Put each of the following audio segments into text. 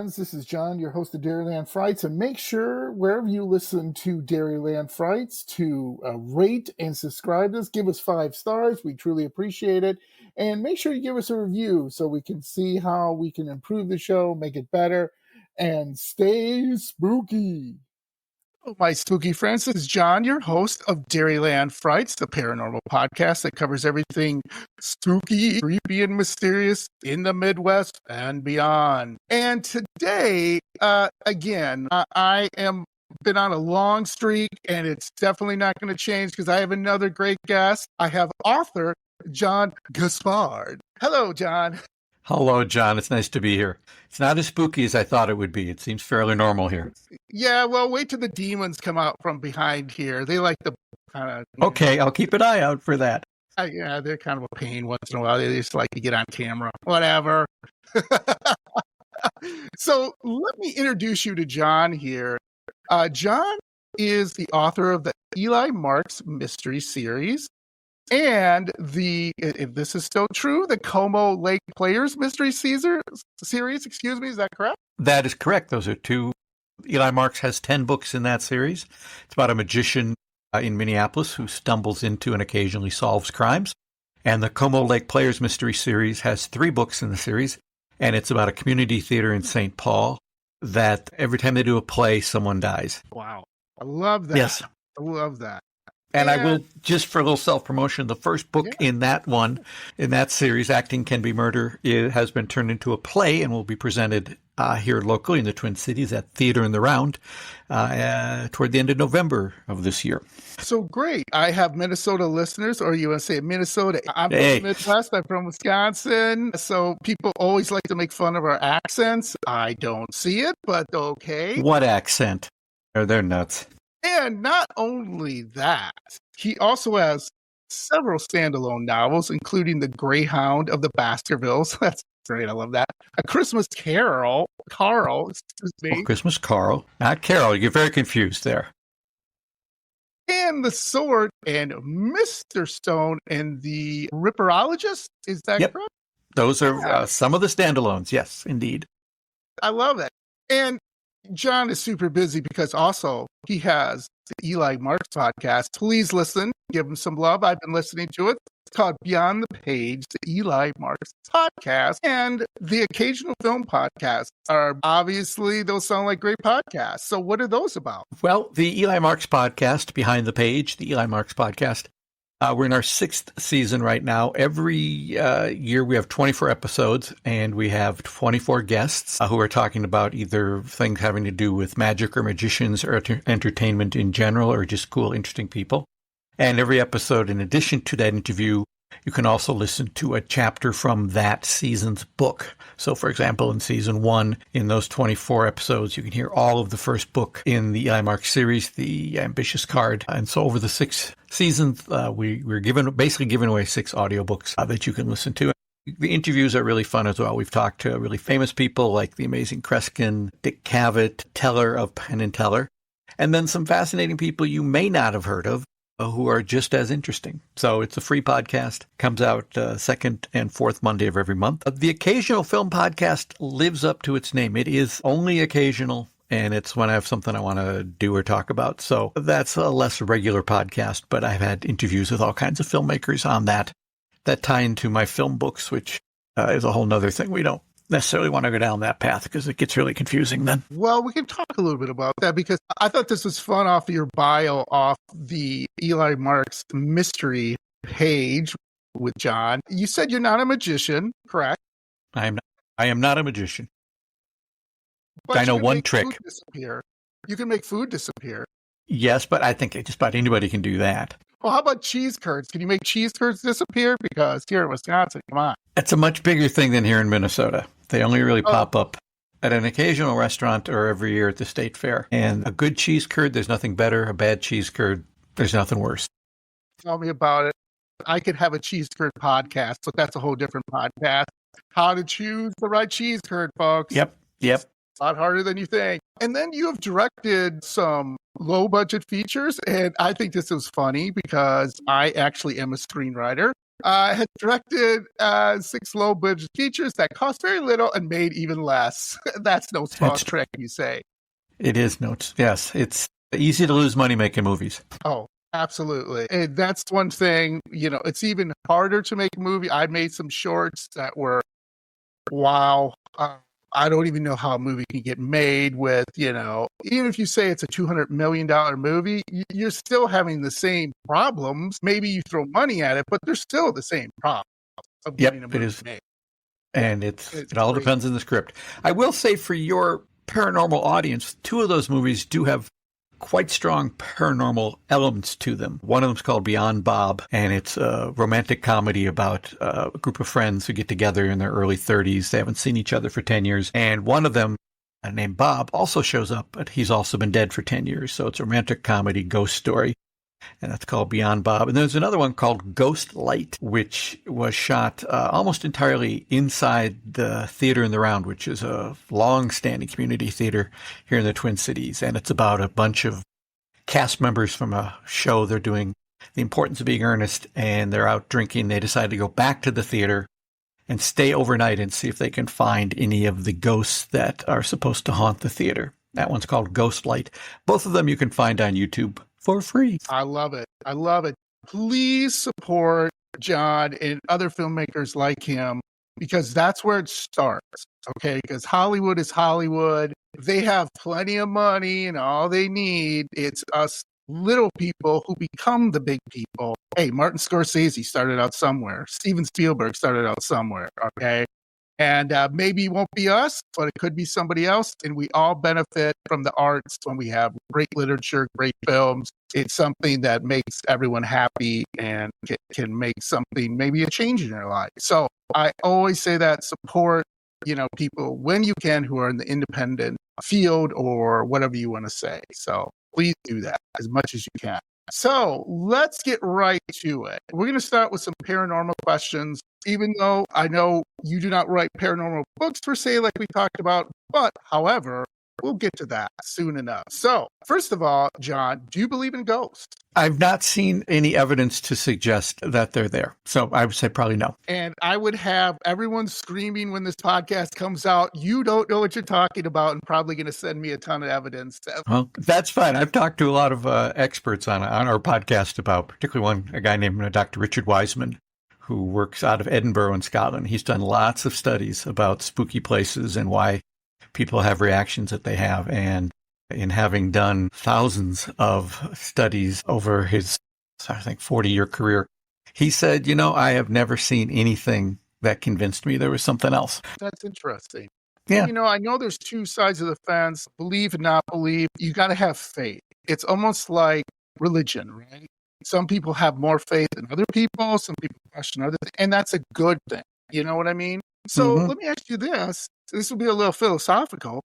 friends. This is John, your host of Dairyland Frights. And make sure, wherever you listen to Dairyland Frights, to rate and subscribe us. Give us 5 stars. We truly appreciate it. And make sure you give us a review so we can see how we can improve the show, make it better, and stay spooky. My spooky friends, this is John, your host of Dairyland Frights, the paranormal podcast that covers everything spooky, creepy, and mysterious in the Midwest and beyond. And today, again, I am been on a long streak, and it's definitely not going to change because I have another great guest. I have author John Gaspard. Hello, John. Hello, John. It's nice to be here. It's not as spooky as I thought it would be. It seems fairly normal here. Yeah, well, wait till the demons come out from behind here. They like the kind of... Okay, I'll keep an eye out for that. Yeah, they're kind of a pain once in a while. They just like to get on camera. Whatever. So let me introduce you to John here. John is the author of the Eli Marks Mystery Series. And if this is still true, the Como Lake Players Mystery Series, is that correct? That is correct. Those are 2. Eli Marks has 10 books in that series. It's about a magician in Minneapolis who stumbles into and occasionally solves crimes. And the Como Lake Players Mystery Series has 3 books in the series. And it's about a community theater in St. Paul that every time they do a play, someone dies. Wow. I love that. Yes. I love that. And I will, just for a little self-promotion, the first book in that series, Acting Can Be Murder, it has been turned into a play and will be presented here locally in the Twin Cities at Theater in the Round toward the end of November of this year. So great. I have Minnesota listeners, or you want to say Minnesota. I'm from the Midwest. I'm from Wisconsin. So people always like to make fun of our accents. I don't see it, but okay. What accent? They're nuts. And not only that, he also has several standalone novels, including The Greyhound of the Baskervilles. That's great. I love that. A Christmas Carol. Carl, excuse me. Oh, Christmas Carl. Not Carol. You're very confused there. And The Sword and Mr. Stone and the Ripperologist. Is that correct? Those are some of the standalones. Yes, indeed. I love that. And John is super busy because also he has the Eli Marks podcast. Please listen, give him some love. I've been listening to it. It's called Beyond the Page, the Eli Marks podcast. And the occasional film podcasts are obviously, those sound like great podcasts. So what are those about? Well, the Eli Marks podcast, Behind the Page, the Eli Marks podcast, we're in our 6th season right now. Every year we have 24 episodes, and we have 24 guests who are talking about either things having to do with magic or magicians or entertainment in general, or just cool, interesting people. And every episode, in addition to that interview, you can also listen to a chapter from that season's book. So, for example, in season 1, in those 24 episodes, you can hear all of the first book in the Eli Marks series, The Ambitious Card. And so over the 6 seasons, we're basically giving away 6 audiobooks that you can listen to. The interviews are really fun as well. We've talked to really famous people like the amazing Kreskin, Dick Cavett, Teller of Penn and Teller, and then some fascinating people you may not have heard of, who are just as interesting. So it's a free podcast, comes out second and fourth Monday of every month. The occasional film podcast lives up to its name. It is only occasional, and it's when I have something I want to do or talk about. So that's a less regular podcast, but I've had interviews with all kinds of filmmakers on that tie into my film books, which is a whole nother thing. We don't necessarily want to go down that path because it gets really confusing then. Well, we can talk a little bit about that because I thought this was fun off of your bio off the Eli Marks Mystery page with John. You said you're not a magician, correct? I am not a magician. But I know one trick. You can make food disappear. Yes, but I think just about anybody can do that. Well, how about cheese curds? Can you make cheese curds disappear? Because here in Wisconsin, come on. It's a much bigger thing than here in Minnesota. They only really pop up at an occasional restaurant or every year at the state fair. And a good cheese curd, there's nothing better. A bad cheese curd, there's nothing worse. Tell me about it. I could have a cheese curd podcast, but that's a whole different podcast. How to choose the right cheese curd, folks. Yep. It's a lot harder than you think. And then you have directed some low budget features. And I think this was funny because I actually am a screenwriter. Has directed 6 low-budget features that cost very little and made even less. That's no small trick, you say. It is notes. Yes, it's easy to lose money making movies. Oh, absolutely. And that's one thing, it's even harder to make a movie. I made some shorts that were, wow. I don't even know how a movie can get made with, even if you say it's a $200 million movie, you're still having the same problems. Maybe you throw money at it, but they're still the same problems of getting a movie made. And it all depends on the script. I will say for your paranormal audience, 2 of those movies do have quite strong paranormal elements to them. One of them is called Beyond Bob, and it's a romantic comedy about a group of friends who get together in their early 30s. They haven't seen each other for 10 years. And one of them, named Bob, also shows up, but he's also been dead for 10 years. So it's a romantic comedy ghost story. And that's called Beyond Bob. And there's another one called Ghost Light, which was shot almost entirely inside the Theater in the Round, which is a long-standing community theater here in the Twin Cities. And it's about a bunch of cast members from a show. They're doing The Importance of Being Earnest, and they're out drinking. They decide to go back to the theater and stay overnight and see if they can find any of the ghosts that are supposed to haunt the theater. That one's called Ghost Light. Both of them you can find on YouTube for free. I love it. I love it. Please support John and other filmmakers like him, because that's where it starts. Okay. Because Hollywood is Hollywood. They have plenty of money and all they need. It's us little people who become the big people. Hey, Martin Scorsese started out somewhere. Steven Spielberg started out somewhere. Okay. And maybe it won't be us, but it could be somebody else. And we all benefit from the arts when we have great literature, great films. It's something that makes everyone happy and can make something, maybe a change in their life. So I always say that support, people when you can who are in the independent field or whatever you want to say. So please do that as much as you can. So let's get right to it. We're going to start with some paranormal questions, even though I know you do not write paranormal books per se, like we talked about. But however, we'll get to that soon enough. So first of all, John, do you believe in ghosts? I've not seen any evidence to suggest that they're there. So I would say probably no. And I would have everyone screaming when this podcast comes out, you don't know what you're talking about, and probably going to send me a ton of evidence. Well, that's fine. I've talked to a lot of experts on our podcast about, particularly a guy named Dr. Richard Wiseman, who works out of Edinburgh in Scotland. He's done lots of studies about spooky places and why people have reactions that they have. And in having done thousands of studies over his, 40-year career, he said, I have never seen anything that convinced me there was something else. That's interesting. Yeah. I know there's 2 sides of the fence, believe and not believe. You got to have faith. It's almost like religion, right? Some people have more faith than other people. Some people question other things, and that's a good thing. You know what I mean? So let me ask you this. This will be a little philosophical.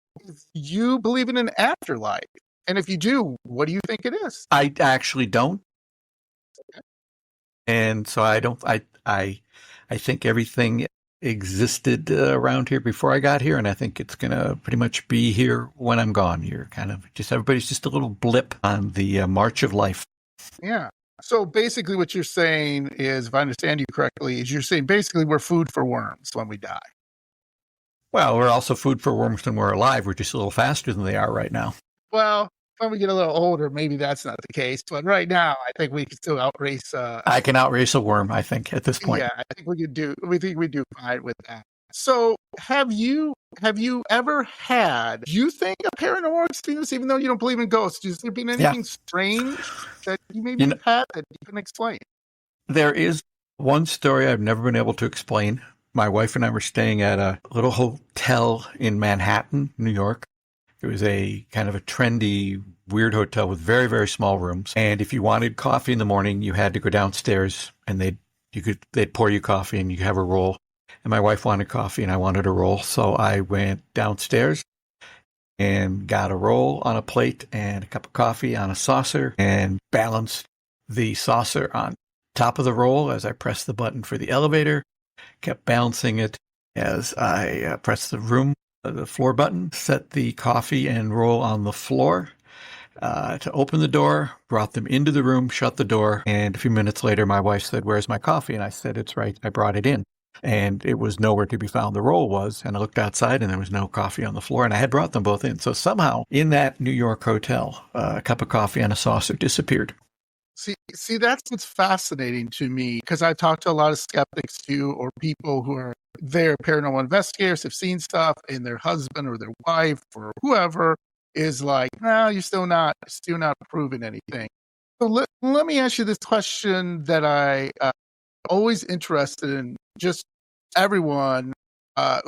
You believe in an afterlife? And if you do, what do you think it is? I actually don't. Okay. And so I don't, I think everything existed around here before I got here. And I think it's going to pretty much be here when I'm gone. You're kind of everybody's just a little blip on the march of life. Yeah. So basically what you're saying is, if I understand you correctly, is you're saying basically we're food for worms when we die. Well, we're also food for worms when we're alive. We're just a little faster than they are right now. Well, when we get a little older, maybe that's not the case. But right now, I think we can still outrace. I can outrace a worm, I think, at this point. Yeah, I think we could do. We think we do fine with that. So, have you ever had, you think, a paranormal experience, even though you don't believe in ghosts? Has there been anything strange that you maybe have had that you can explain? There is one story I've never been able to explain. My wife and I were staying at a little hotel in Manhattan, New York. It was a kind of a trendy, weird hotel with very, very small rooms. And if you wanted coffee in the morning, you had to go downstairs and they'd pour you coffee and you could have a roll. And my wife wanted coffee and I wanted a roll. So I went downstairs and got a roll on a plate and a cup of coffee on a saucer and balanced the saucer on top of the roll as I pressed the button for the elevator, kept balancing it as I pressed the floor button, set the coffee and roll on the floor, to open the door, brought them into the room, shut the door. And a few minutes later, my wife said, "Where's my coffee?" And I said, "It's right. I brought it in." And it was nowhere to be found. The roll was, and I looked outside and there was no coffee on the floor, and I had brought them both in. So somehow in that New York hotel, a cup of coffee and a saucer disappeared. See, that's what's fascinating to me, because I talk to a lot of skeptics too, or people who are they're paranormal investigators, have seen stuff, and their husband or their wife or whoever is like, "No, you're still not proving anything." So let me ask you this question that I always interested in, just everyone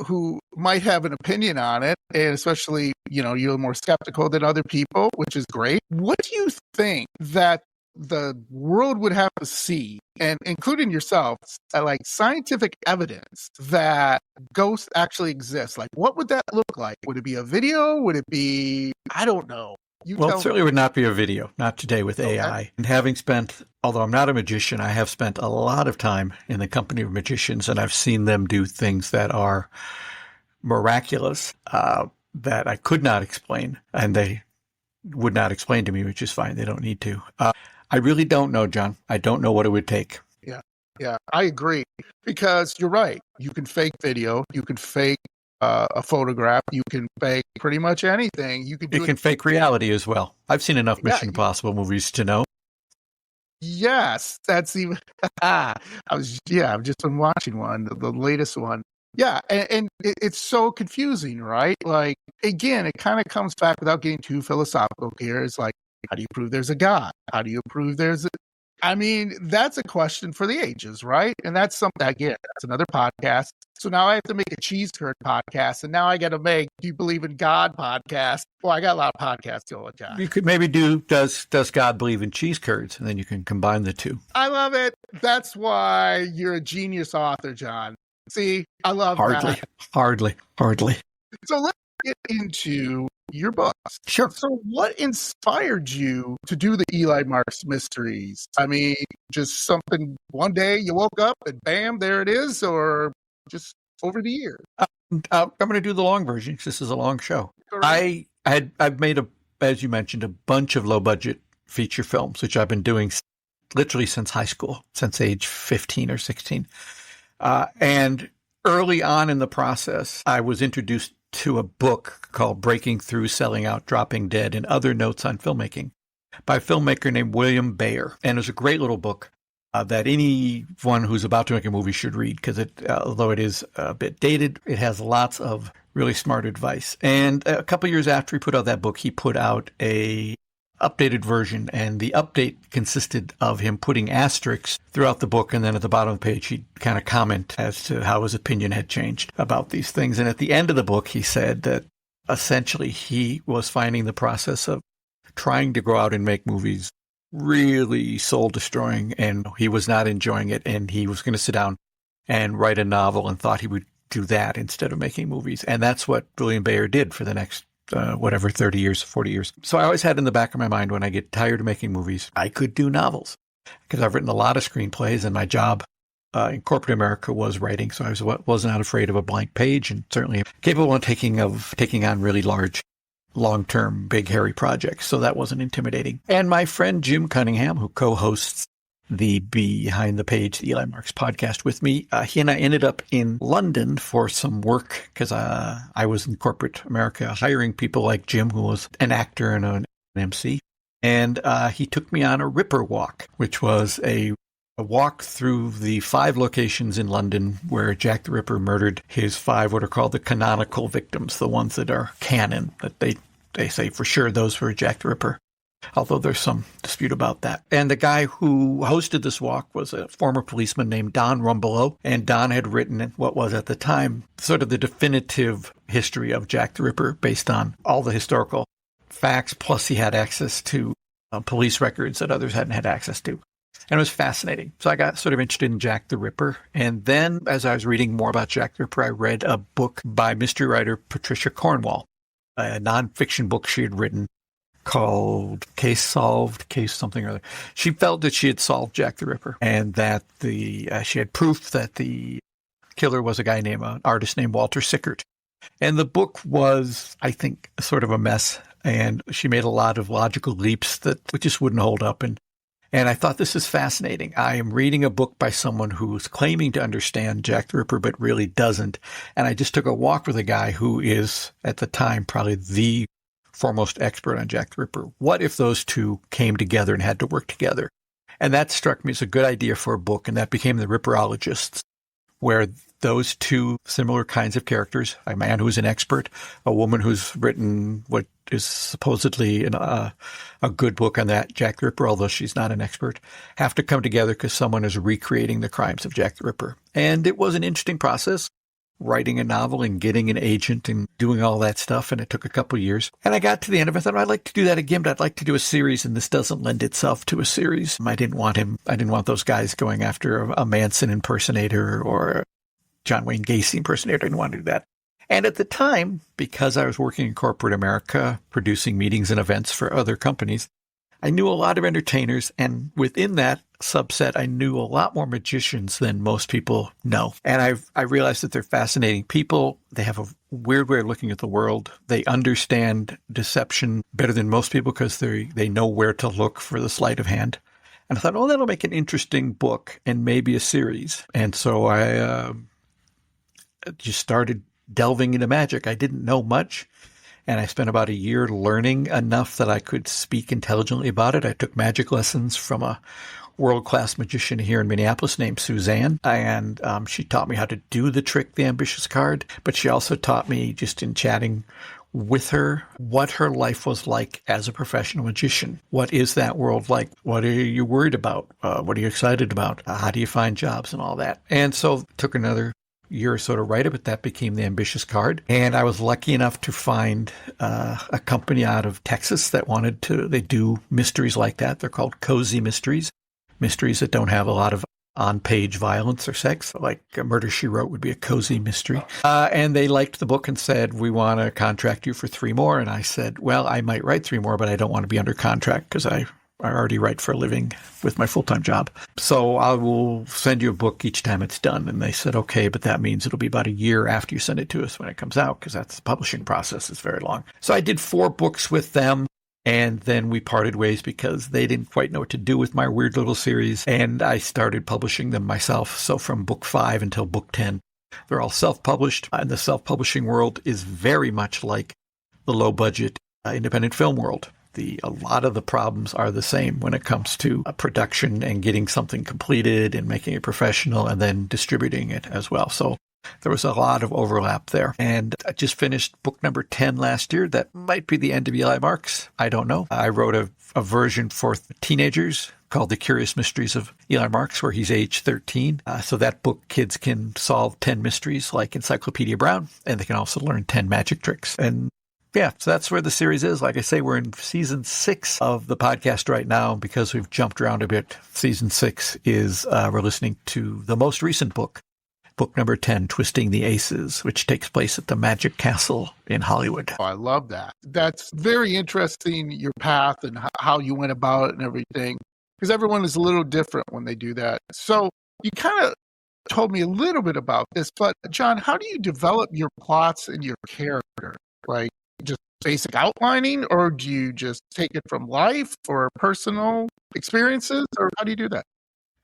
who might have an opinion on it, and especially, you're more skeptical than other people, which is great. What do you think that the world would have to see, and including yourself, like scientific evidence that ghosts actually exist? Like, what would that look like? Would it be a video? Would it be, I don't know. Well, it certainly would not be a video, not today with AI. Okay. And having spent, although I'm not a magician, I have spent a lot of time in the company of magicians, and I've seen them do things that are miraculous, that I could not explain, and they would not explain to me, which is fine. They don't need to. I really don't know, John. I don't know what it would take. Yeah, I agree, because you're right. You can fake video, you can fake a photograph, you can fake pretty much anything. You can do It can fake reality as well. I've seen enough Mission Impossible movies to know. Yes, that's even. I've just been watching one, the latest one. Yeah, and it's so confusing, right? Like, again, it kind of comes back, without getting too philosophical here. It's like, how do you prove there's a God? How do you prove there's a... I mean, that's a question for the ages, right? And that's something, again, that's another podcast. So now I have to make a cheese curd podcast, and now I got to make "Do You Believe in God" podcast. Well, I got a lot of podcasts going, John. You could maybe do Does God Believe in Cheese Curds? And then you can combine the two. I love it. That's why you're a genius author, John. See, I love that. Hardly. So let's get into your books. Sure. So what inspired you to do the Eli Marks Mysteries? I mean, just something, one day you woke up and bam, there it is, or just over the years? I'm going to do the long version, because this is a long show. Correct. I've made, as you mentioned, a bunch of low-budget feature films, which I've been doing literally since high school, since age 15 or 16. And early on in the process, I was introduced to a book called Breaking Through, Selling Out, Dropping Dead, and Other Notes on Filmmaking by a filmmaker named William Bayer. And it was a great little book that anyone who's about to make a movie should read, because although it is a bit dated, it has lots of really smart advice. And a couple years after he put out that book, he put out a updated version, and the update consisted of him putting asterisks throughout the book, and then at the bottom of the page he'd kind of comment as to how his opinion had changed about these things. And at the end of the book he said that essentially he was finding the process of trying to go out and make movies really soul destroying, and he was not enjoying it, and he was going to sit down and write a novel, and thought he would do that instead of making movies. And that's what William Bayer did for the next 30 years, 40 years. So I always had in the back of my mind, when I get tired of making movies, I could do novels, because I've written a lot of screenplays, and my job in corporate America was writing. So I was not afraid of a blank page, and certainly capable of taking on really large, long-term, big, hairy projects. So that wasn't intimidating. And my friend Jim Cunningham, who co-hosts the Behind the Page, the Eli Marks podcast with me, he and I ended up in London for some work, because I was in corporate America hiring people like Jim, who was an actor and an MC. And he took me on a Ripper walk, which was a walk through the 5 locations in London where Jack the Ripper murdered his 5 what are called the canonical victims, the ones that are canon, that they say for sure those were Jack the Ripper, although there's some dispute about that. And the guy who hosted this walk was a former policeman named Don Rumbelow, and Don had written what was at the time sort of the definitive history of Jack the Ripper, based on all the historical facts, plus he had access to police records that others hadn't had access to. And it was fascinating. So I got sort of interested in Jack the Ripper. And then as I was reading more about Jack the Ripper, I read a book by mystery writer Patricia Cornwall, a nonfiction book she had written called Case Solved, Case something or other. She felt that she had solved Jack the Ripper, and that she had proof that the killer was a guy named, an artist named Walter Sickert. And the book was, I think, sort of a mess. and she made a lot of logical leaps that just wouldn't hold up. And I thought, this is fascinating. I am reading a book by someone who's claiming to understand Jack the Ripper, but really doesn't. And I just took a walk with a guy who is, at the time, probably the foremost expert on Jack the Ripper. What if those two came together and had to work together? And that struck me as a good idea for a book, and that became The Ripperologists, where those two similar kinds of characters, a man who's an expert, a woman who's written what is supposedly a good book on that, Jack the Ripper, although she's not an expert, have to come together because someone is recreating the crimes of Jack the Ripper. And it was an interesting process, writing a novel and getting an agent and doing all that stuff, and it took a couple of years. And I got to the end of it, I thought, I'd like to do that again, but I'd like to do a series, and this doesn't lend itself to a series. I didn't want those guys going after a Manson impersonator or a John Wayne Gacy impersonator. I didn't want to do that. And at the time, because I was working in corporate America, producing meetings and events for other companies, I knew a lot of entertainers, and within that subset, I knew a lot more magicians than most people know. And I realized that they're fascinating people. They have a weird way of looking at the world. They understand deception better than most people because they know where to look for the sleight of hand. And I thought, oh, that'll make an interesting book and maybe a series. And so I just started delving into magic. I didn't know much, and I spent about a year learning enough that I could speak intelligently about it. I took magic lessons from a world-class magician here in Minneapolis named Suzanne, and she taught me how to do the trick, the ambitious card, but she also taught me, just in chatting with her, what her life was like as a professional magician. What is that world like? What are you worried about? What are you excited about? How do you find jobs and all that? And so it took another year or so to write it, but that became the ambitious card. And I was lucky enough to find a company out of Texas that they do mysteries like that. They're called cozy mysteries that don't have a lot of on-page violence or sex, like a Murder, She Wrote would be a cozy mystery. And they liked the book and said, we want to contract you for 3 more. And I said, well, I might write 3 more, but I don't want to be under contract because I already write for a living with my full-time job. So I will send you a book each time it's done. And they said, okay, but that means it'll be about a year after you send it to us when it comes out, because that's the publishing process. It's very long. So I did 4 books with them, and then we parted ways because they didn't quite know what to do with my weird little series, and I started publishing them myself. So from book 5 until book 10, they're all self-published. And the self-publishing world is very much like the low-budget independent film world. A lot of the problems are the same when it comes to production and getting something completed and making it professional and then distributing it as well. So there was a lot of overlap there. And I just finished book number 10 last year. That might be the end of Eli Marks. I don't know. I wrote a version for teenagers called The Curious Mysteries of Eli Marks, where he's age 13. So that book, kids can solve 10 mysteries like Encyclopedia Brown, and they can also learn 10 magic tricks. And yeah, so that's where the series is. Like I say, we're in season 6 of the podcast right now. Because we've jumped around a bit, season 6 is we're listening to the most recent book number 10, Twisting the Aces, which takes place at the Magic Castle in Hollywood. Oh, I love that. That's very interesting, your path and how you went about it and everything, because everyone is a little different when they do that. So you kind of told me a little bit about this, but John, how do you develop your plots and your character? Like, just basic outlining, or do you just take it from life or personal experiences, or how do you do that?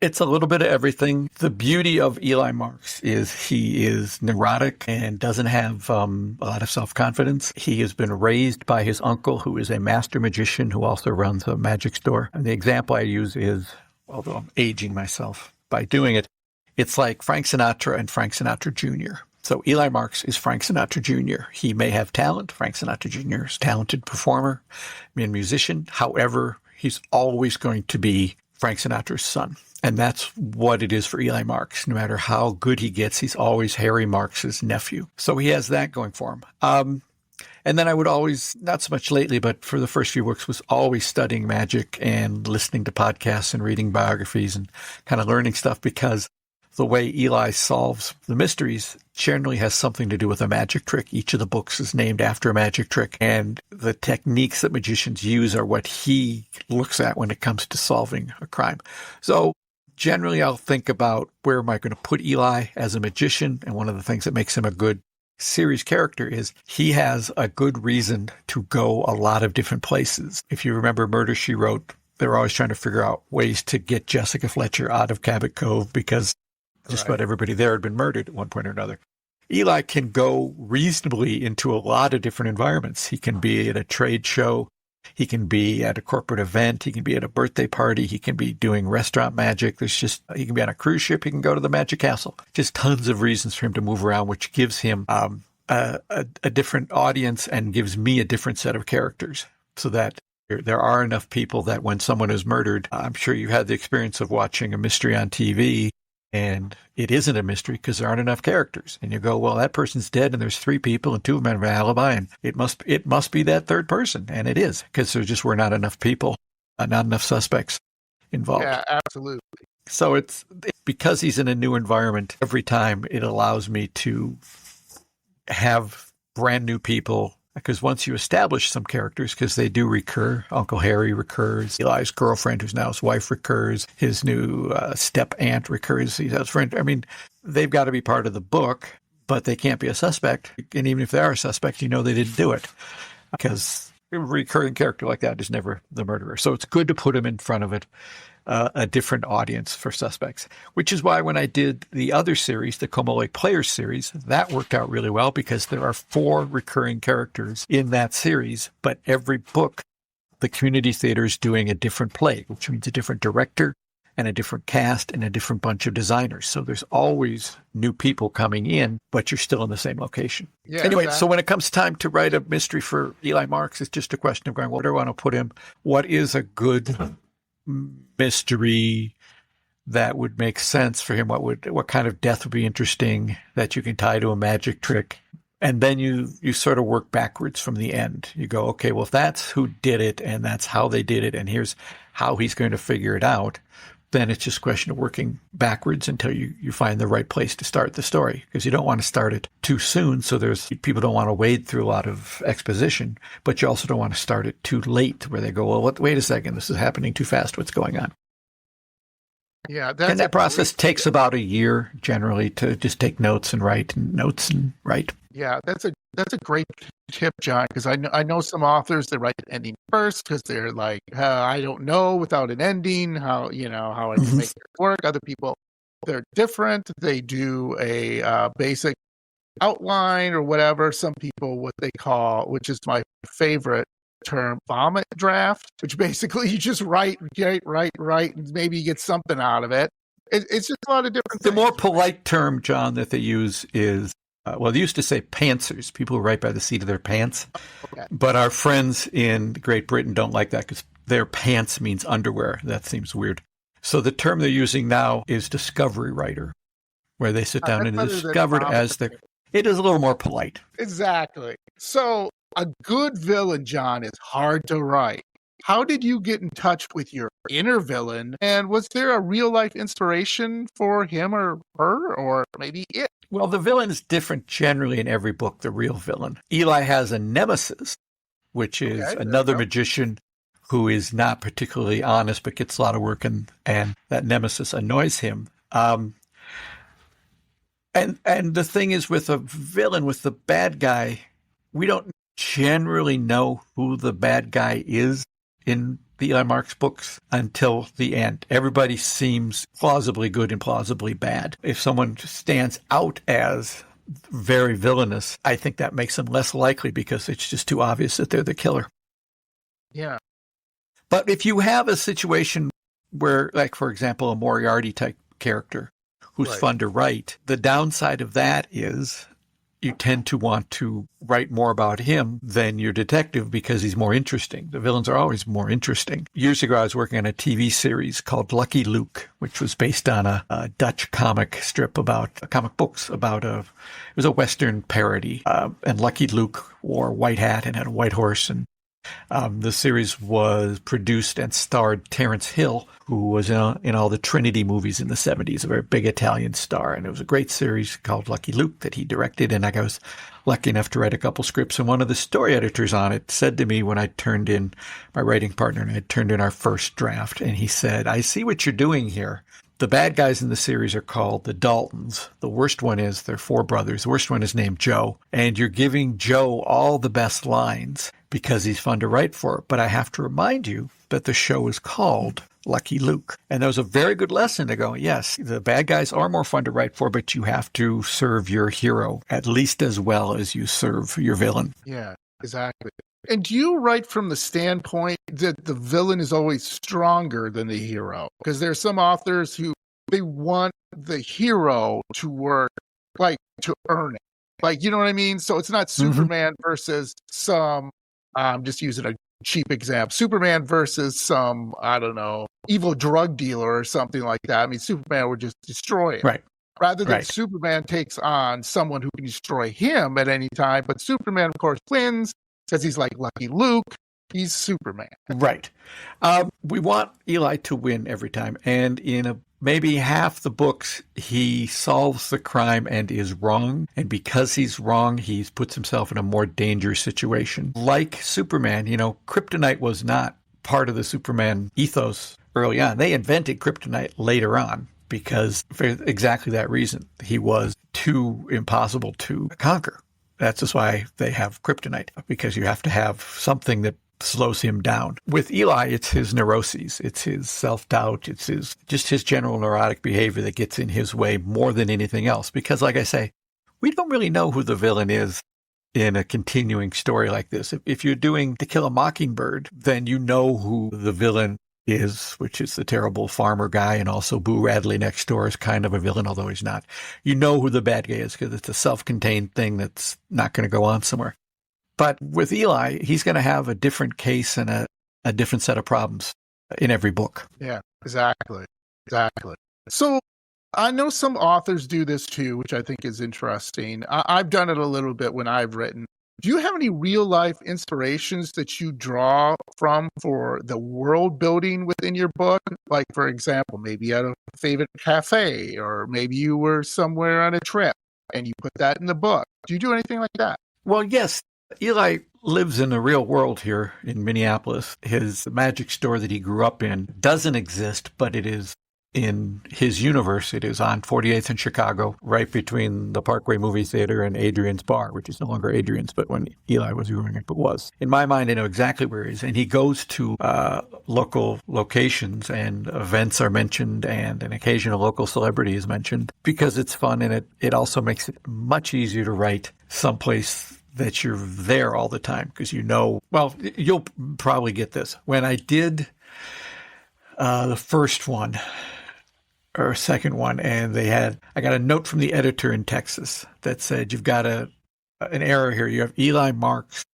It's a little bit of everything. The beauty of Eli Marks is he is neurotic and doesn't have a lot of self-confidence. He has been raised by his uncle, who is a master magician who also runs a magic store. And the example I use is, although I'm aging myself by doing it, it's like Frank Sinatra and Frank Sinatra Jr. So Eli Marks is Frank Sinatra Jr. He may have talent. Frank Sinatra Jr. is a talented performer and musician. However, he's always going to be Frank Sinatra's son. And that's what it is for Eli Marks. No matter how good he gets, he's always Harry Marks's nephew. So he has that going for him. And then I would always, not so much lately, but for the first few books, was always studying magic and listening to podcasts and reading biographies and kind of learning stuff, because the way Eli solves the mysteries generally has something to do with a magic trick. Each of the books is named after a magic trick, and the techniques that magicians use are what he looks at when it comes to solving a crime. So generally, I'll think about, where am I going to put Eli as a magician? And one of the things that makes him a good series character is he has a good reason to go a lot of different places. If you remember Murder, She Wrote, they were always trying to figure out ways to get Jessica Fletcher out of Cabot Cove because just about everybody there had been murdered at one point or another. Eli can go reasonably into a lot of different environments. He can be at a trade show. He can be at a corporate event. He can be at a birthday party. He can be doing restaurant magic. He can be on a cruise ship. He can go to the Magic Castle. Just tons of reasons for him to move around, which gives him a different audience and gives me a different set of characters so that there are enough people that when someone is murdered, I'm sure you had the experience of watching a mystery on TV and it isn't a mystery because there aren't enough characters. And you go, well, that person's dead and there's 3 people and 2 of them have an alibi and it must be that third person. And it is because there just were not enough people, not enough suspects involved. Yeah, absolutely. So it's because he's in a new environment every time it allows me to have brand new people. Because once you establish some characters, because they do recur, Uncle Harry recurs, Eli's girlfriend, who's now his wife, recurs, his new step-aunt recurs, he has friend. I mean, they've got to be part of the book, but they can't be a suspect. And even if they are a suspect, you know they didn't do it. Because a recurring character like that is never the murderer. So it's good to put him in front of it. A different audience for suspects, which is why when I did the other series, the Como Lake Players series, that worked out really well because there are 4 recurring characters in that series, but every book, the community theater is doing a different play, which means a different director and a different cast and a different bunch of designers. So there's always new people coming in, but you're still in the same location. Yeah, anyway, so when it comes time to write a mystery for Eli Marks, it's just a question of going, where do I want to put him? What is a good mystery that would make sense for him? What kind of death would be interesting that you can tie to a magic trick? And then you sort of work backwards from the end. You go, okay, well, if that's who did it and that's how they did it and here's how he's going to figure it out, then it's just a question of working backwards until you find the right place to start the story, because you don't want to start it too soon. So people don't want to wade through a lot of exposition, but you also don't want to start it too late where they go, well, wait a second, this is happening too fast. What's going on? Yeah. And that process takes about a year generally to just take notes and write notes and write. Yeah, that's a great tip, John, because I know some authors that write an ending first because they're like, I don't know without an ending how I can make it work. Other people, they're different. They do a basic outline or whatever. Some people, what they call, which is my favorite term, vomit draft, which basically you just write, and maybe you get something out of it. It's just a lot of different things. The more right? polite term, John, that they use is, well, they used to say pantsers, people who write by the seat of their pants. Okay. But our friends in Great Britain don't like that because their pants means underwear. That seems weird. So the term they're using now is discovery writer, where they sit down and discovered as the... It is a little more polite. Exactly. So a good villain, John, is hard to write. How did you get in touch with your inner villain? And was there a real-life inspiration for him or her, or maybe it? Well, the villain is different generally in every book, the real villain. Eli has a nemesis, which is another magician who is not particularly honest but gets a lot of work, and that nemesis annoys him. And the thing is, with a villain, with the bad guy, we don't generally know who the bad guy is in the Eli Marks books until the end. Everybody seems plausibly good and plausibly bad. If someone stands out as very villainous, I think that makes them less likely because it's just too obvious that they're the killer. Yeah. But if you have a situation where, like, for example, a Moriarty type character who's fun to write, the downside of that is you tend to want to write more about him than your detective because he's more interesting. The villains are always more interesting. Years ago, I was working on a TV series called Lucky Luke, which was based on a Dutch comic strip about comic books about it was a Western parody. And Lucky Luke wore a white hat and had a white horse. And the series was produced and starred Terence Hill, who was in all the Trinity movies in the 70s, a very big Italian star. And it was a great series called Lucky Luke that he directed. And I was lucky enough to write a couple scripts. And one of the story editors on it said to me when I turned in my writing partner and I turned in our first draft, and he said, I see what you're doing here. The bad guys in the series are called the Daltons. The worst one is they're four brothers. The worst one is named Joe. And you're giving Joe all the best lines because he's fun to write for. But I have to remind you that the show is called Lucky Luke. And there was a very good lesson to go, yes, the bad guys are more fun to write for, but you have to serve your hero at least as well as you serve your villain. Yeah, exactly. And do you write from the standpoint that the villain is always stronger than the hero? Because there are some authors who they want the hero to work, like to earn it. Like, you know what I mean? So it's not Superman versus some, I'm just using a cheap example, Superman versus some, I don't know, evil drug dealer or something like that. I mean, Superman would just destroy it. Right. Rather than Superman takes on someone who can destroy him at any time. But Superman, of course, wins. Because he's like Lucky Luke, he's Superman. Right. We want Eli to win every time. And in maybe half the books, he solves the crime and is wrong. And because he's wrong, he puts himself in a more dangerous situation. Like Superman, kryptonite was not part of the Superman ethos early on. They invented kryptonite later on because for exactly that reason. He was too impossible to conquer. That's just why they have kryptonite, because you have to have something that slows him down. With Eli, it's his neuroses. It's his self-doubt. It's his general neurotic behavior that gets in his way more than anything else. Because like I say, we don't really know who the villain is in a continuing story like this. If you're doing To Kill a Mockingbird, then you know who the villain is, which is the terrible farmer guy, and also Boo Radley next door is kind of a villain, although he's not. You know who the bad guy is because it's a self-contained thing that's not going to go on somewhere. But with Eli, he's going to have a different case and a different set of problems in every book. Yeah, exactly. So I know some authors do this too, which I think is interesting. I've done it a little bit when I've written. Do you have any real life inspirations that you draw from for the world building within your book? Like, for example, maybe at a favorite cafe, or maybe you were somewhere on a trip and you put that in the book. Do you do anything like that? Well, yes. Eli lives in the real world here in Minneapolis. His magic store that he grew up in doesn't exist, but it is in his universe. It is on 48th in Chicago, right between the Parkway Movie Theater and Adrian's Bar, which is no longer Adrian's, but when Eli was growing up, it was. In my mind, I know exactly where he is. And he goes to local locations, and events are mentioned, and an occasional local celebrity is mentioned because it's fun, and it also makes it much easier to write someplace that you're there all the time because well, you'll probably get this. When I did the first one, or second one, and I got a note from the editor in Texas that said, you've got an error here. You have Eli Marks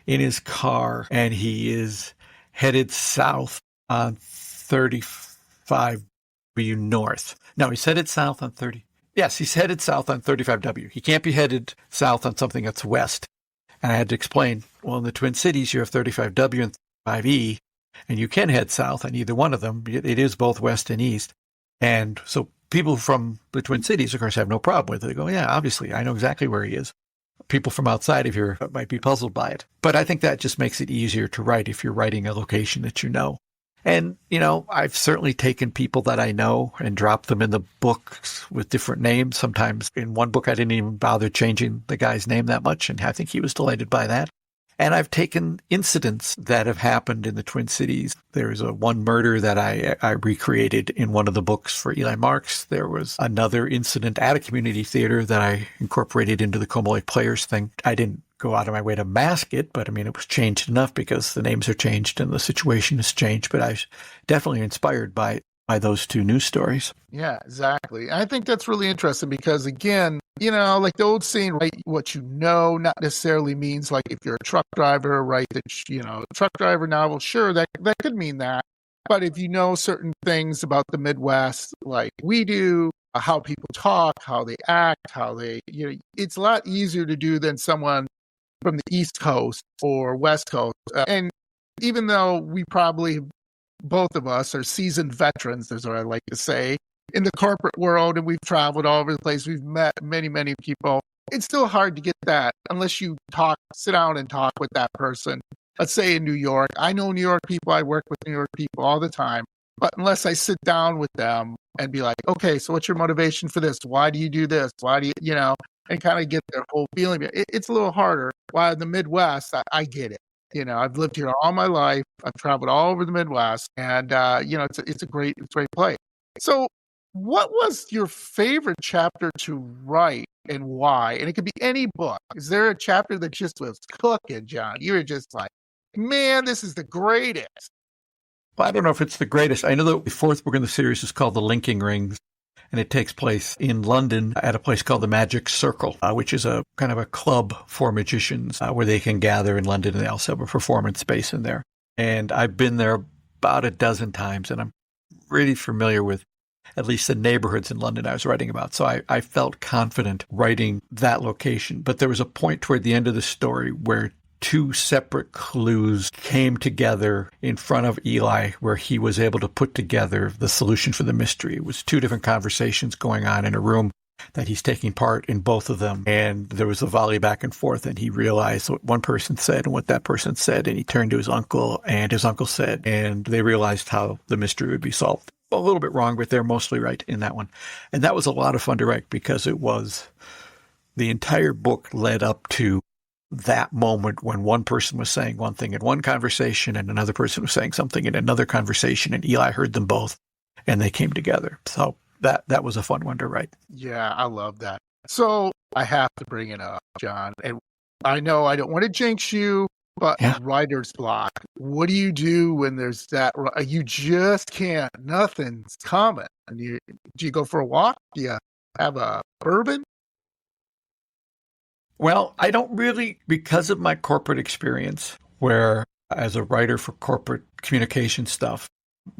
in his car, and he is headed south on 35W North. No, he's headed south on 30. Yes, he's headed south on 35W. He can't be headed south on something that's west. And I had to explain, well, in the Twin Cities, you have 35W and 35E, and you can head south on either one of them. It is both west and east. And so people from the Twin Cities, of course, have no problem with it. They go, yeah, obviously, I know exactly where he is. People from outside of here might be puzzled by it. But I think that just makes it easier to write if you're writing a location that you know. And, I've certainly taken people that I know and dropped them in the books with different names. Sometimes in one book, I didn't even bother changing the guy's name that much, and I think he was delighted by that. And I've taken incidents that have happened in the Twin Cities. There's one murder that I recreated in one of the books for Eli Marks. There was another incident at a community theater that I incorporated into the Como Lake Players thing. I didn't go out of my way to mask it, but it was changed enough because the names are changed and the situation has changed. But I was definitely inspired by those two news stories. Yeah, exactly. I think that's really interesting because, again, like the old saying, write what you know, not necessarily means like if you're a truck driver, write the, truck driver novel. Sure, that could mean that. But if you know certain things about the Midwest, like we do, how people talk, how they act, how they, it's a lot easier to do than someone from the East Coast or West Coast. And even though we probably, both of us are seasoned veterans, is what I like to say, in the corporate world, and we've traveled all over the place. We've met many, many people. It's still hard to get that unless you sit down and talk with that person. Let's say in New York. I know New York people. I work with New York people all the time. But unless I sit down with them and be like, okay, so what's your motivation for this? Why do you do this? Why do you, and kind of get their whole feeling. It's a little harder. While in the Midwest, I get it. I've lived here all my life. I've traveled all over the Midwest, and it's a great place. So, what was your favorite chapter to write, and why? And it could be any book. Is there a chapter that just was cooking, John? You were just like, man, this is the greatest. Well, I don't know if it's the greatest. I know the fourth book in the series is called The Linking Rings, and it takes place in London at a place called the Magic Circle, which is a kind of a club for magicians where they can gather in London, and they also have a performance space in there. And I've been there about a dozen times, and I'm really familiar with at least the neighborhoods in London I was writing about. So I felt confident writing that location. But there was a point toward the end of the story where two separate clues came together in front of Eli, where he was able to put together the solution for the mystery. It was two different conversations going on in a room that he's taking part in both of them. And there was a volley back and forth, and he realized what one person said and what that person said. And he turned to his uncle, and his uncle said, and they realized how the mystery would be solved. A little bit wrong, but they're mostly right in that one. And that was a lot of fun to write, because it was the entire book led up to that moment when one person was saying one thing in one conversation and another person was saying something in another conversation, and Eli heard them both and they came together. So that was a fun one to write. Yeah, I love that. So I have to bring it up, John. And I know I don't want to jinx you, but writer's block. What do you do when there's that? You just can't. Nothing's coming. And do you go for a walk? Do you have a bourbon? Well, I don't really, because of my corporate experience, where as a writer for corporate communication stuff,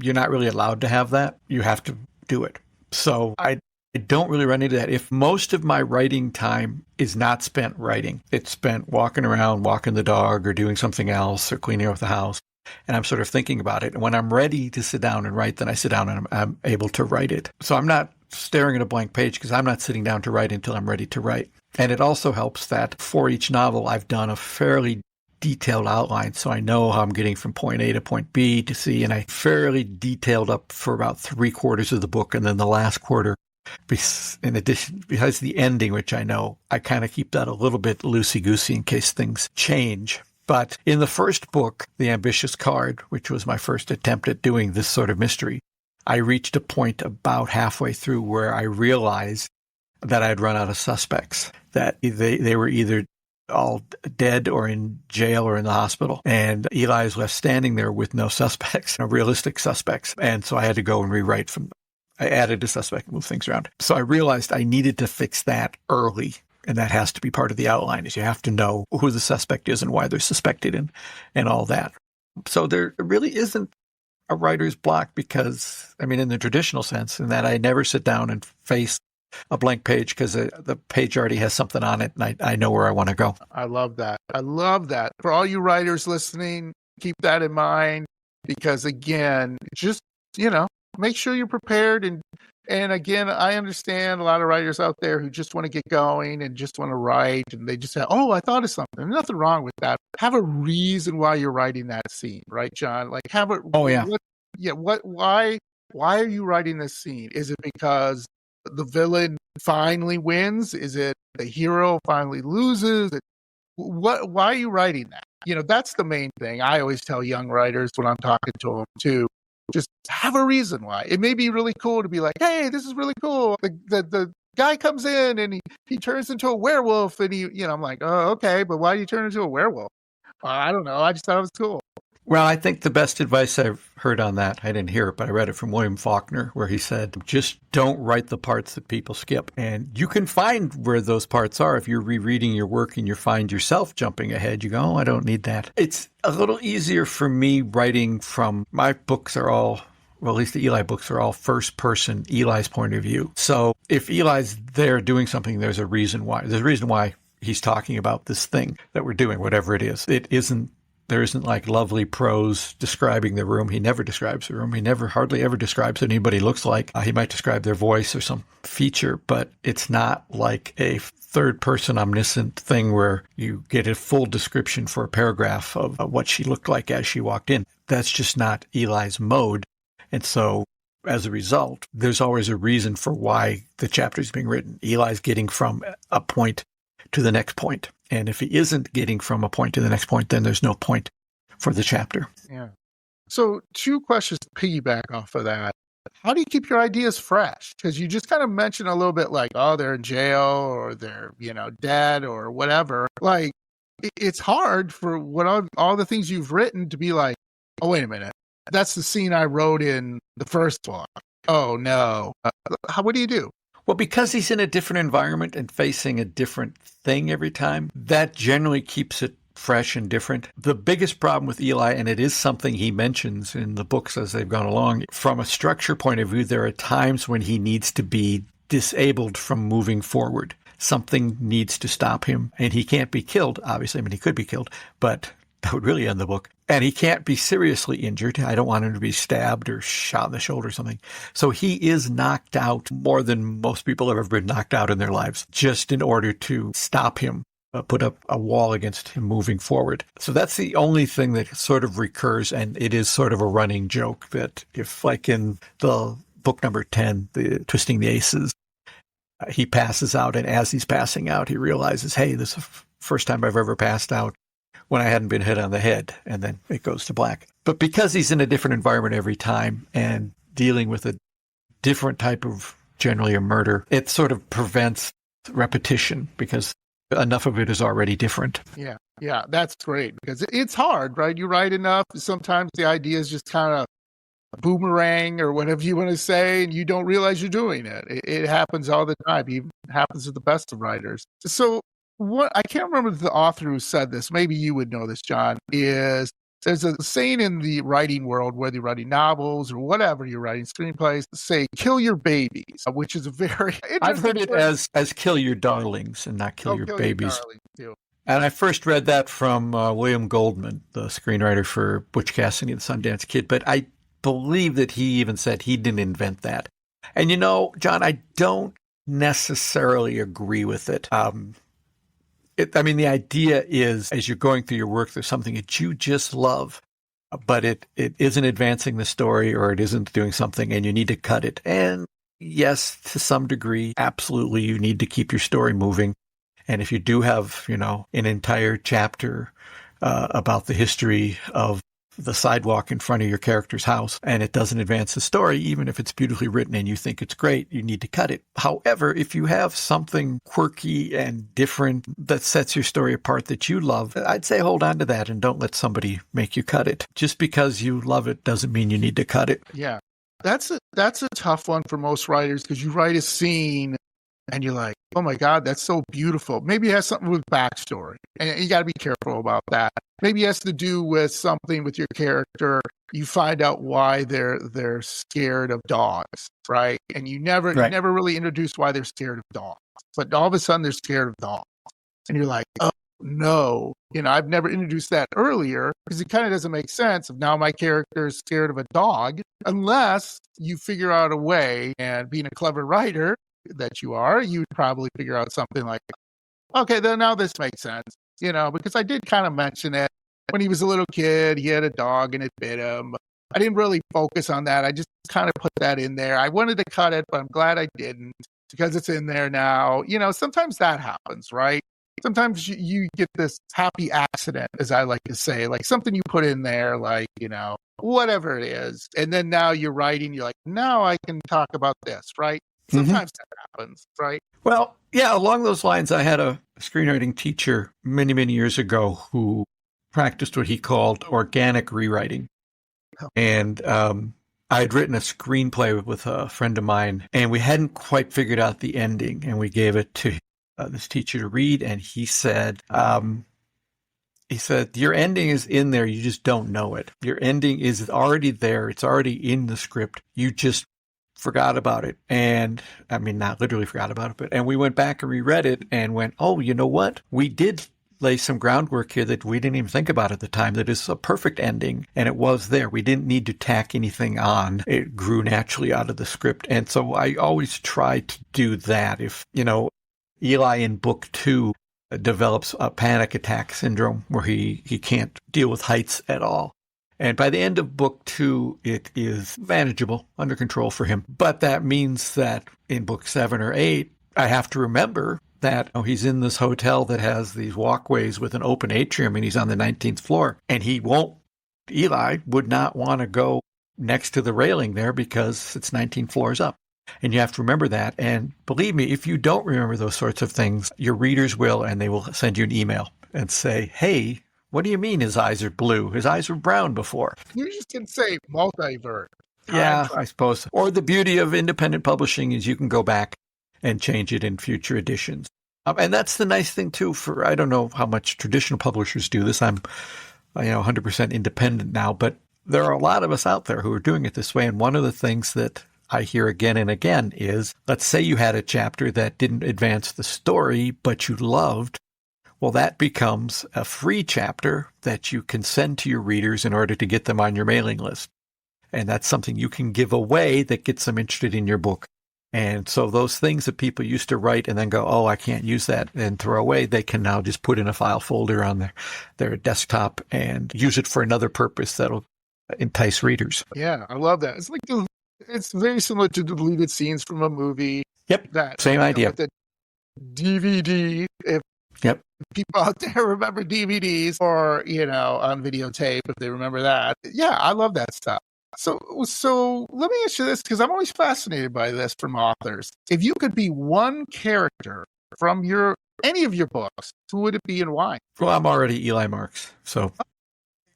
you're not really allowed to have that. You have to do it. So I don't really run into that. If most of my writing time is not spent writing, it's spent walking around, walking the dog, or doing something else, or cleaning up the house, and I'm sort of thinking about it. And when I'm ready to sit down and write, then I sit down and I'm able to write it. So I'm not staring at a blank page, because I'm not sitting down to write until I'm ready to write. And it also helps that for each novel, I've done a fairly detailed outline, so I know how I'm getting from point A to point B to C, and I fairly detailed up for about 3/4 of the book, and then the last quarter, in addition, besides the ending, which I know, I kind of keep that a little bit loosey-goosey in case things change. But in the first book, The Ambitious Card, which was my first attempt at doing this sort of mystery, I reached a point about halfway through where I realized that I had run out of suspects, that they were either all dead or in jail or in the hospital. And Eli is left standing there with no suspects, no realistic suspects. And so I had to go and rewrite I added a suspect and moved things around. So I realized I needed to fix that early. And that has to be part of the outline, is you have to know who the suspect is and why they're suspected and all that. So there really isn't a writer's block, because, I mean, in the traditional sense, in that I never sit down and face a blank page, because the page already has something on it, and I know where I want to go. I love that. I love that. For all you writers listening, keep that in mind, because again, just, make sure you're prepared. And again, I understand a lot of writers out there who just want to get going and just want to write, and they just say, oh, I thought of something. There's nothing wrong with that. Have a reason why you're writing that scene, right, John? Like, have it. Oh, yeah. Why are you writing this scene? Is it because the villain finally wins? Is it the hero finally loses? Why are you writing that? That's the main thing. I always tell young writers when I'm talking to them too, just have a reason why. It may be really cool to be like, hey, this is really cool. The guy comes in and he turns into a werewolf, and I'm like, oh, okay, but why do you turn into a werewolf? I don't know. I just thought it was cool. Well, I think the best advice I've heard on that, I didn't hear it, but I read it from William Faulkner, where he said, just don't write the parts that people skip. And you can find where those parts are. If you're rereading your work and you find yourself jumping ahead, you go, oh, I don't need that. It's a little easier for me writing from, my books are all, well, at least the Eli books are all first person, Eli's point of view. So if Eli's there doing something, there's a reason why. There's a reason why he's talking about this thing that we're doing, whatever it is. There isn't like lovely prose describing the room. He never describes the room. He hardly ever describes what anybody looks like. He might describe their voice or some feature, but it's not like a third-person omniscient thing where you get a full description for a paragraph of what she looked like as she walked in. That's just not Eli's mode. And so as a result, there's always a reason for why the chapter is being written. Eli's getting from a point to the next point. And if he isn't getting from a point to the next point, then there's no point for the chapter. Yeah. So 2 questions to piggyback off of that. How do you keep your ideas fresh? Because you just kind of mentioned a little bit like, oh, they're in jail or they're, dead or whatever. Like, it's hard for all the things you've written to be like, oh, wait a minute. That's the scene I wrote in the first book. Oh, no. What do you do? Well, because he's in a different environment and facing a different thing every time, that generally keeps it fresh and different. The biggest problem with Eli, and it is something he mentions in the books as they've gone along, from a structure point of view, there are times when he needs to be disabled from moving forward. Something needs to stop him, and he can't be killed, obviously. I mean, he could be killed, but that would really end the book. And he can't be seriously injured. I don't want him to be stabbed or shot in the shoulder or something. So he is knocked out more than most people have ever been knocked out in their lives, just in order to stop him, put up a wall against him moving forward. So that's the only thing that sort of recurs, and it is sort of a running joke that if, like in the book number 10, the Twisting the Aces, he passes out, and as he's passing out, he realizes, hey, this is the first time I've ever passed out when I hadn't been hit on the head, and then it goes to black. But because he's in a different environment every time and dealing with a different type of, generally a murder, it sort of prevents repetition because enough of it is already different. Yeah, that's great because it's hard, right? You write enough, sometimes the ideas just kind of boomerang or whatever you want to say, and you don't realize you're doing it. It happens all the time. It happens to the best of writers. So what I can't remember the author who said this, maybe you would know this, John, is there's a saying in the writing world, whether you're writing novels or whatever, you're writing screenplays, say, kill your babies, which is a very I've heard it as kill your darlings and not kill your babies. Your and I first read that from William Goldman, the screenwriter for Butch Cassidy and the Sundance Kid, but I believe that he even said he didn't invent that. And John, I don't necessarily agree with it. The idea is, as you're going through your work, there's something that you just love, but it isn't advancing the story or it isn't doing something and you need to cut it. And yes, to some degree, absolutely, you need to keep your story moving. And if you do have, an entire chapter about the history of the sidewalk in front of your character's house and it doesn't advance the story, even if it's beautifully written and you think it's great, you need to cut it. However, if you have something quirky and different that sets your story apart that you love, I'd say hold on to that and don't let somebody make you cut it. Just because you love it doesn't mean you need to cut it. Yeah. That's a tough one for most writers because you write a scene and you're like, oh my God, that's so beautiful. Maybe it has something with backstory. And you got to be careful about that. Maybe it has to do with something with your character. You find out why they're scared of dogs, right? And you never really introduce why they're scared of dogs. But all of a sudden they're scared of dogs. And you're like, oh no. I've never introduced that earlier because it kind of doesn't make sense if now my character is scared of a dog unless you figure out a way, and being a clever writer that you are, you'd probably figure out something like, okay, then now this makes sense, because I did kind of mention it when he was a little kid, he had a dog and it bit him. I didn't really focus on that. I just kind of put that in there. I wanted to cut it, but I'm glad I didn't because it's in there now. Sometimes that happens, right? Sometimes you get this happy accident, as I like to say, like something you put in there, like, whatever it is. And then now you're writing, you're like, now I can talk about this, right? Sometimes that happens, right? Well, yeah, along those lines, I had a screenwriting teacher many, many years ago who practiced what he called organic rewriting. Oh. And I had written a screenplay with a friend of mine, and we hadn't quite figured out the ending, and we gave it to this teacher to read, and he said, your ending is in there, you just don't know it. Your ending is already there, it's already in the script, you just forgot about it. And not literally forgot about it, and we went back and reread it and went, oh, you know what? We did lay some groundwork here that we didn't even think about at the time that is a perfect ending. And it was there. We didn't need to tack anything on. It grew naturally out of the script. And so I always try to do that. If, Eli in book 2 develops a panic attack syndrome where he can't deal with heights at all. And by the end of book 2, it is manageable, under control for him. But that means that in book 7 or 8, I have to remember that he's in this hotel that has these walkways with an open atrium, and he's on the 19th floor. And Eli would not want to go next to the railing there because it's 19 floors up. And you have to remember that. And believe me, if you don't remember those sorts of things, your readers will, and they will send you an email and say, hey, what do you mean his eyes are blue? His eyes were brown before. You just can say multiverse. Yeah, I suppose. Or the beauty of independent publishing is you can go back and change it in future editions. And that's the nice thing, too, I don't know how much traditional publishers do this. I'm 100% independent now, but there are a lot of us out there who are doing it this way. And one of the things that I hear again and again is, let's say you had a chapter that didn't advance the story, but you loved. Well, that becomes a free chapter that you can send to your readers in order to get them on your mailing list. And that's something you can give away that gets them interested in your book. And so those things that people used to write and then go, oh, I can't use that, and throw away, they can now just put in a file folder on their desktop and use it for another purpose that'll entice readers. Yeah, I love that. It's very similar to deleted scenes from a movie. Yep, same idea. With the DVD, if people out there remember DVDs or, on videotape, if they remember that. Yeah, I love that stuff. So let me ask you this, because I'm always fascinated by this from authors. If you could be one character from any of your books, who would it be and why? Well, I'm already Eli Marks. So,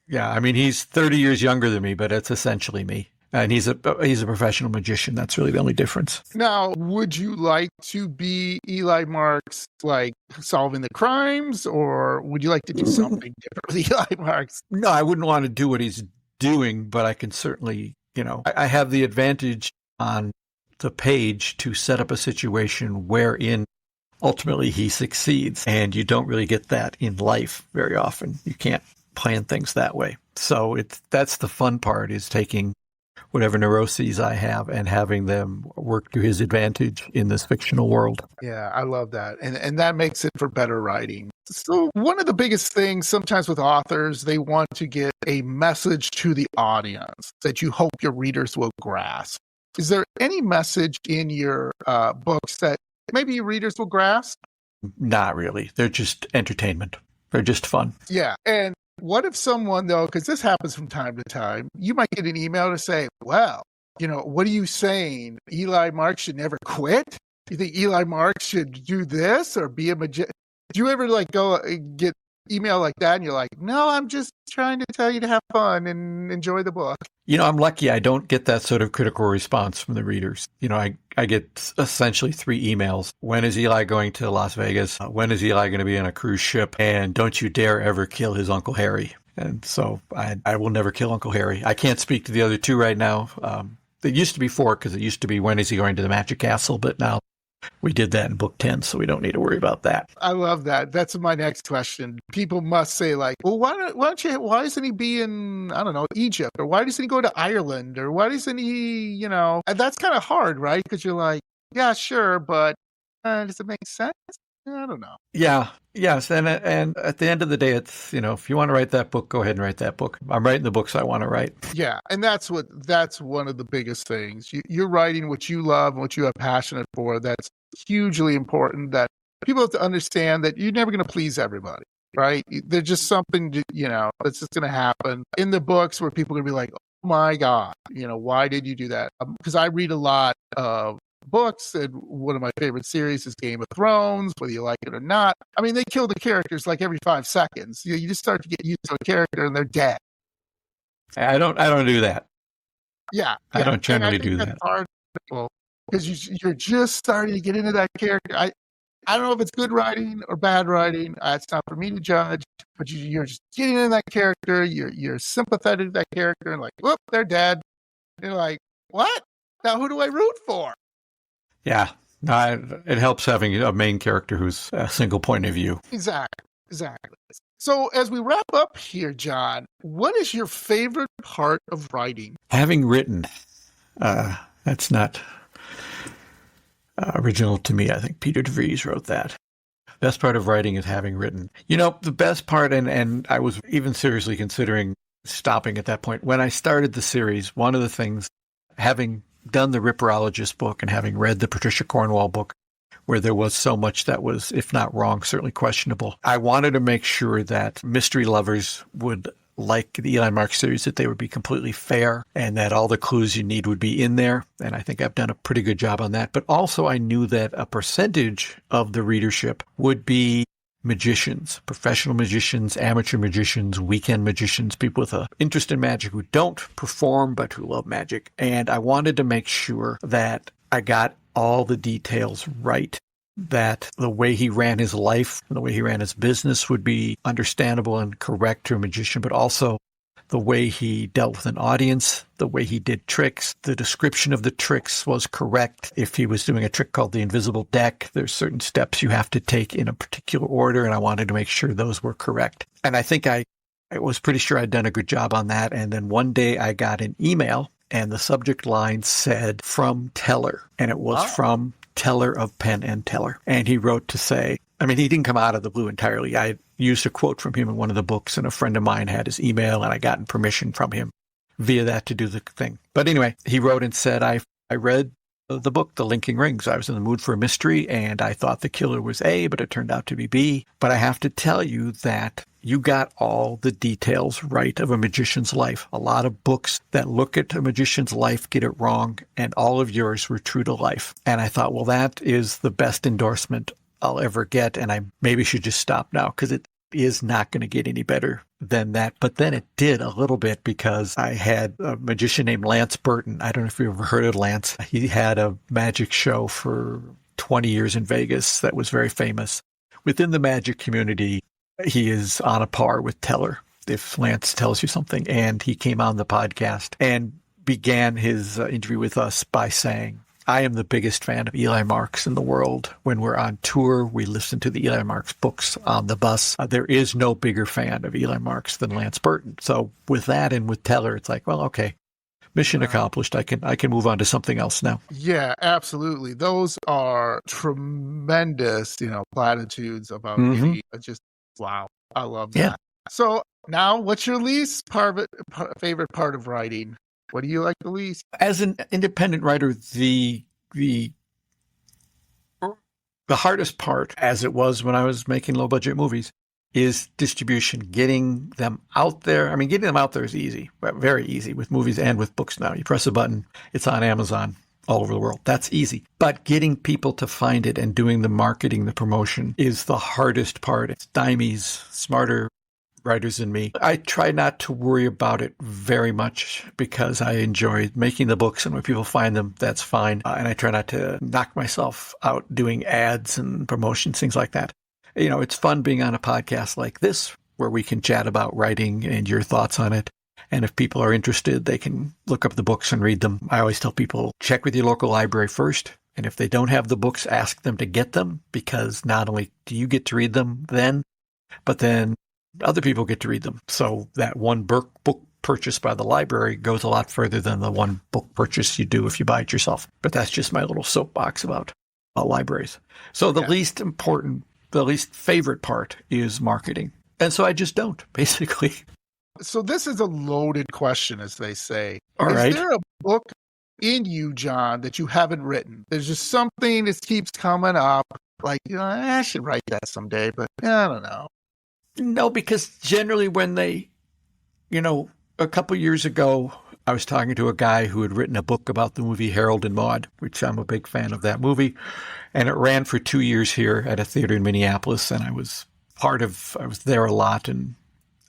yeah, I mean, he's 30 years younger than me, but it's essentially me. And he's a professional magician. That's really the only difference. Now, would you like to be Eli Marks, like solving the crimes, or would you like to do something different with Eli Marks? No, I wouldn't want to do what he's doing, but I can certainly, I have the advantage on the page to set up a situation wherein ultimately he succeeds. And you don't really get that in life very often. You can't plan things that way. So that's the fun part, is taking whatever neuroses I have and having them work to his advantage in this fictional world. Yeah, I love that. And that makes it for better writing. So one of the biggest things sometimes with authors, they want to get a message to the audience that you hope your readers will grasp. Is there any message in your books that maybe your readers will grasp? Not really. They're just entertainment. They're just fun. Yeah. And what if someone, though, because this happens from time to time, you might get an email to say, well, what are you saying? Eli Marks should never quit? You think Eli Marks should do this or be a magician? Do you ever go get email like that and you're like, no, I'm just trying to tell you to have fun and enjoy the book? I'm lucky I don't get that sort of critical response from the readers. I get essentially 3 emails. When is Eli going to Las Vegas? When is Eli going to be on a cruise ship? And don't you dare ever kill his Uncle Harry. And so I will never kill Uncle Harry. I can't speak to the other 2 right now. It used to be 4, because it used to be, when is he going to the Magic Castle? But now we did that in book 10, so we don't need to worry about that. I love that. That's my next question. People must say, well, why doesn't he be in, I don't know, Egypt? Or why doesn't he go to Ireland? Or why doesn't he, and that's kind of hard, right? Because you're like, yeah, sure, but does it make sense? I don't know. Yeah. Yes. And at the end of the day, it's, if you want to write that book, go ahead and write that book. I'm writing the books I want to write. Yeah. And that's one of the biggest things. You're writing what you love and what you have passionate for. That's hugely important, that people have to understand that you're never going to please everybody, right? There's just something, that's just going to happen in the books where people are going to be like, oh my God, why did you do that? Because I read a lot of books, and one of my favorite series is Game of Thrones, whether you like it or not. I mean, they kill the characters like every 5 seconds. You just start to get used to a character and they're dead. I don't do that. Yeah. I don't generally do that. Hard, because you're just starting to get into that character. I don't know if it's good writing or bad writing. It's not for me to judge, but you're just getting into that character. You're sympathetic to that character, and like, whoop, they're dead. And you're like, what? Now who do I root for? Yeah, it helps having a main character who's a single point of view. Exactly. So as we wrap up here, John, what is your favorite part of writing? Having written. That's not original to me. I think Peter DeVries wrote that. Best part of writing is having written. The best part, and I was even seriously considering stopping at that point. When I started the series, one of the things, having done the Ripperologist book and having read the Patricia Cornwall book, where there was so much that was, if not wrong, certainly questionable, I wanted to make sure that mystery lovers would like the Eli Marks series, that they would be completely fair and that all the clues you need would be in there. And I think I've done a pretty good job on that. But also I knew that a percentage of the readership would be magicians, professional magicians, amateur magicians, weekend magicians, people with an interest in magic who don't perform but who love magic. And I wanted to make sure that I got all the details right, that the way he ran his life, the way he ran his business would be understandable and correct to a magician, but also the way he dealt with an audience, the way he did tricks, the description of the tricks was correct. If he was doing a trick called the invisible deck, there's certain steps you have to take in a particular order, and I wanted to make sure those were correct. And I think I was pretty sure I'd done a good job on that. And then one day I got an email, and the subject line said, "From Teller," and it was from Teller of Penn and Teller. And he wrote to say, I mean, he didn't come out of the blue entirely. I used a quote from him in one of the books, and a friend of mine had his email, and I got permission from him via that to do the thing. But anyway, he wrote and said, I read the book, The Linking Rings. I was in the mood for a mystery, and I thought the killer was A, but it turned out to be B. But I have to tell you that you got all the details right of a magician's life. A lot of books that look at a magician's life get it wrong, and all of yours were true to life. And I thought, well, that is the best endorsement I'll ever get, and I maybe should just stop now, because it is not going to get any better than that. But then it did a little bit, because I had a magician named Lance Burton. I don't know if you've ever heard of Lance. He had a magic show for 20 years in Vegas that was very famous. Within the magic community, he is on a par with Teller, if Lance tells you something. And he came on the podcast and began his interview with us by saying, "I am the biggest fan of Eli Marks in the world. When we're on tour, we listen to the Eli Marks books on the bus. There is no bigger fan of Eli Marks than Lance Burton." So with that and with Teller, it's like, well, okay, mission accomplished. I can move on to something else now. Yeah, absolutely. Those are tremendous, platitudes about any, just wow. I love that. Yeah. So now, what's your least favorite part of writing? What do you like the least? As an independent writer, the hardest part, as it was when I was making low budget movies, is distribution, getting them out there. I mean, getting them out there is easy, very easy with movies and with books now. You press a button, it's on Amazon all over the world. That's easy. But getting people to find it and doing the marketing, the promotion is the hardest part. It's stymies, smarter writers than me. I try not to worry about it very much, because I enjoy making the books, and when people find them, that's fine. And I try not to knock myself out doing ads and promotions, things like that. It's fun being on a podcast like this, where we can chat about writing and your thoughts on it. And if people are interested, they can look up the books and read them. I always tell people, check with your local library first. And if they don't have the books, ask them to get them, because not only do you get to read them then, but then other people get to read them. So that one book purchased by the library goes a lot further than the one book purchase you do if you buy it yourself. But that's just my little soapbox about libraries. So the least favorite part is marketing. And so I just don't, basically. So this is a loaded question, as they say. All right. Is there a book in you, John, that you haven't written? There's just something that keeps coming up, like, I should write that someday, but I don't know. No, because generally when they, a couple years ago, I was talking to a guy who had written a book about the movie Harold and Maude, which I'm a big fan of that movie. And it ran for 2 years here at a theater in Minneapolis. And I was there a lot, and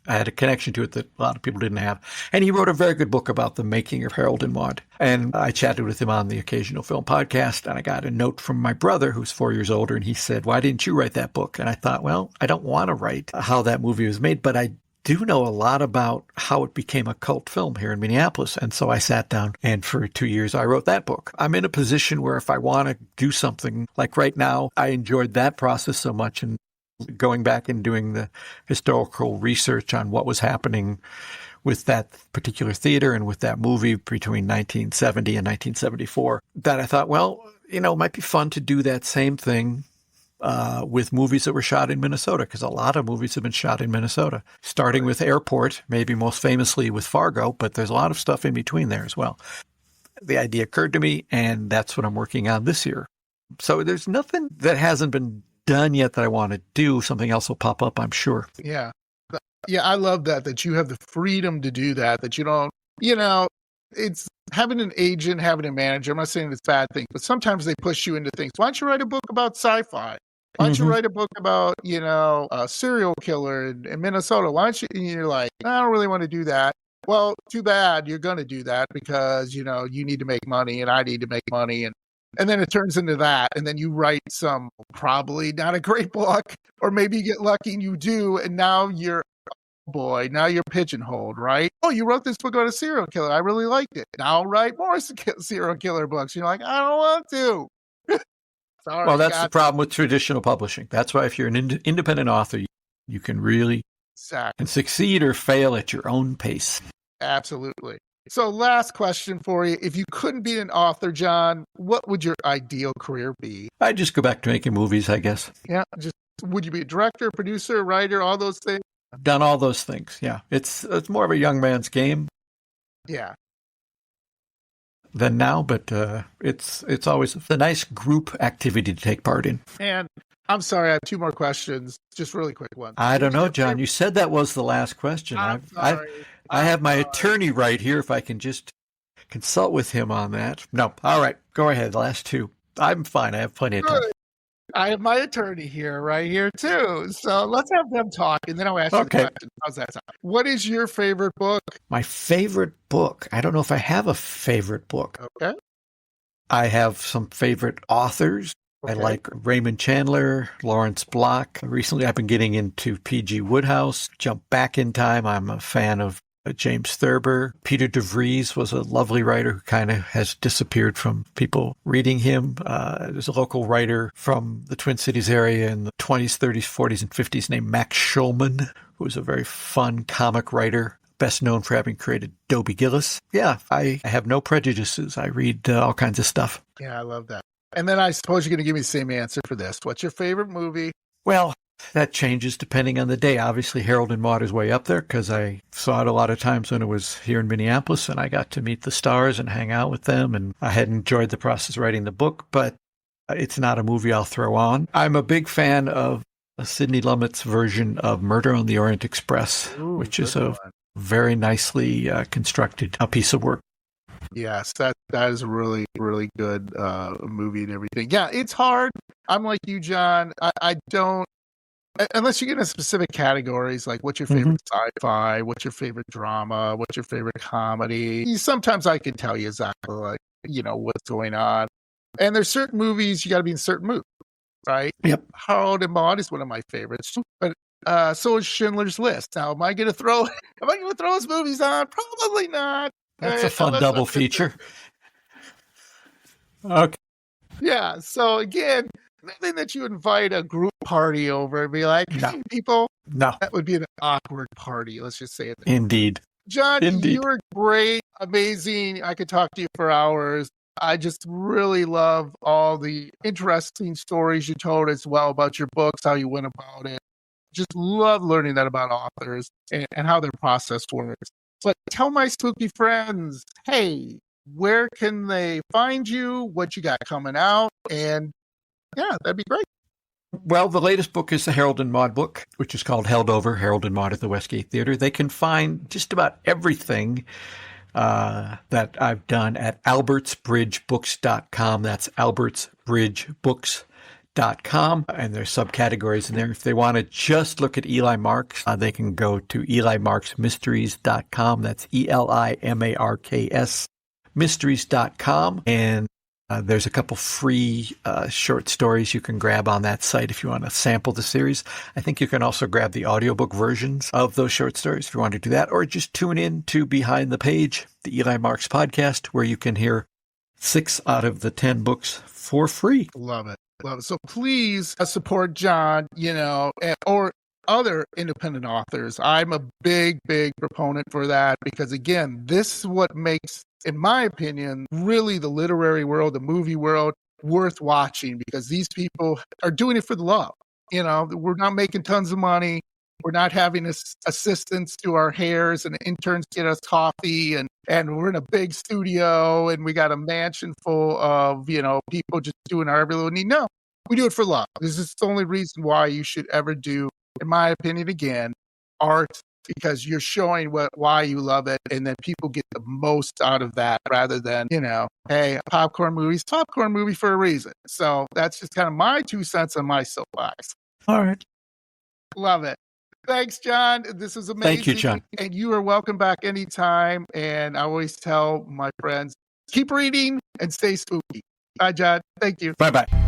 I had a connection to it that a lot of people didn't have. And he wrote a very good book about the making of Harold and Maude. And I chatted with him on the Occasional Film Podcast, and I got a note from my brother, who's 4 years older, and he said, "Why didn't you write that book?" And I thought, well, I don't want to write how that movie was made, but I do know a lot about how it became a cult film here in Minneapolis. And so I sat down, and for 2 years, I wrote that book. I'm in a position where if I want to do something, like right now, I enjoyed that process so much, and going back and doing the historical research on what was happening with that particular theater and with that movie between 1970 and 1974, that I thought, well, it might be fun to do that same thing with movies that were shot in Minnesota, because a lot of movies have been shot in Minnesota, starting with Airport, maybe most famously with Fargo, but there's a lot of stuff in between there as well. The idea occurred to me, and that's what I'm working on this year. So there's nothing that hasn't been done yet that I want to do. Something else will pop up, I'm sure. Yeah. Yeah, I love that you have the freedom to do that you don't, it's having an agent, having a manager. I'm not saying it's a bad thing, but sometimes they push you into things. Why don't you write a book about sci-fi? Why don't you write a book about, a serial killer in Minnesota? Why don't you, and you're like, I don't really want to do that. Well, too bad you're going to do that because, you need to make money and I need to make money. And then it turns into that. And then you write some probably not a great book, or maybe you get lucky and you do. And now you're pigeonholed, right? Oh, you wrote this book about a serial killer. I really liked it. Now I'll write more serial killer books. You're like, I don't want to. Sorry, well, that's the problem with traditional publishing. That's why if you're an independent author, you can really can succeed or fail at your own pace. Absolutely. So last question for you. If you couldn't be an author, John, what would your ideal career be? I'd just go back to making movies, I guess. Yeah. Would you be a director, producer, writer, all those things? I've done all those things. Yeah. It's more of a young man's game. Yeah. Than now, but it's always a nice group activity to take part in. And I'm sorry, I have two more questions, just really quick ones. I don't know, John. You said that was the last question. I'm sorry. I have my attorney right here. If I can just consult with him on that. No. All right. Go ahead. The last two. I'm fine. I have plenty of time. I have my attorney here, right here, too. So let's have them talk, and then I'll ask you the question. How's that sound? What is your favorite book? My favorite book? I don't know if I have a favorite book. Okay. I have some favorite authors. Okay. I like Raymond Chandler, Lawrence Block. Recently, I've been getting into P.G. Wodehouse. Jump back in time. I'm a fan of James Thurber. Peter DeVries was a lovely writer who kind of has disappeared from people reading him. There's a local writer from the Twin Cities area in the 20s, 30s, 40s, and 50s named Max Schulman, who was a very fun comic writer, best known for having created Dobie Gillis. Yeah, I have no prejudices. I read all kinds of stuff. Yeah, I love that. And then I suppose you're going to give me the same answer for this. What's your favorite movie? Well, that changes depending on the day. Obviously, Harold and Maude is way up there because I saw it a lot of times when it was here in Minneapolis and I got to meet the stars and hang out with them. And I had enjoyed the process of writing the book, but it's not a movie I'll throw on. I'm a big fan of Sidney Lumet's version of Murder on the Orient Express, which is a very nicely constructed piece of work. Yes, that is a really, really good movie and everything. Yeah, it's hard. I'm like you, John. I don't, unless you get into specific categories, like what's your favorite sci-fi, what's your favorite drama, what's your favorite comedy. Sometimes I can tell you exactly what's going on. And there's certain movies you got to be in certain mood, right? Yep. Harold and Maude is one of my favorites, but so is Schindler's List. Now, am I going to throw those movies on? Probably not. That's a fun double feature. Okay. Yeah. So again, nothing that you invite a group party over and be like, hey, people. No. That would be an awkward party. Let's just say it. Indeed. John, you're great, amazing. I could talk to you for hours. I just really love all the interesting stories you told as well about your books, how you went about it. Just love learning that about authors and how their process works. But tell my spooky friends, hey, where can they find you? What you got coming out? And yeah, that'd be great. Well, the latest book is the Harold and Maude book, which is called Held Over, Harold and Maude at the Westgate Theater. They can find just about everything that I've done at albertsbridgebooks.com. That's albertsbridgebooks.com. And there's subcategories in there. If they want to just look at Eli Marks, they can go to elimarksmysteries.com. That's ELIMARKS mysteries.com. And there's a couple free short stories you can grab on that site if you want to sample the series. I think you can also grab the audiobook versions of those short stories if you want to do that, or just tune in to Behind the Page, the Eli Marks podcast, where you can hear 6 out of the 10 books for free. Love it. Love it. So please support John, or other independent authors. I'm a big, big proponent for that because, again, this is what makes, in my opinion, really the literary world, the movie world, worth watching because these people are doing it for the love. You know, we're not making tons of money. We're not having assistants do our hairs and interns get us coffee and we're in a big studio and we got a mansion full of, you know, people just doing our every little need. No, we do it for love. This is the only reason why you should ever do, in my opinion, again, art, because you're showing why you love it, and then people get the most out of that rather than, you know, hey, a popcorn movie for a reason. So that's just kind of my 2 cents on my soapbox. All right. Love it. Thanks, John. This is amazing. Thank you, John. And you are welcome back anytime. And I always tell my friends, keep reading and stay spooky. Bye, John. Thank you. Bye-bye.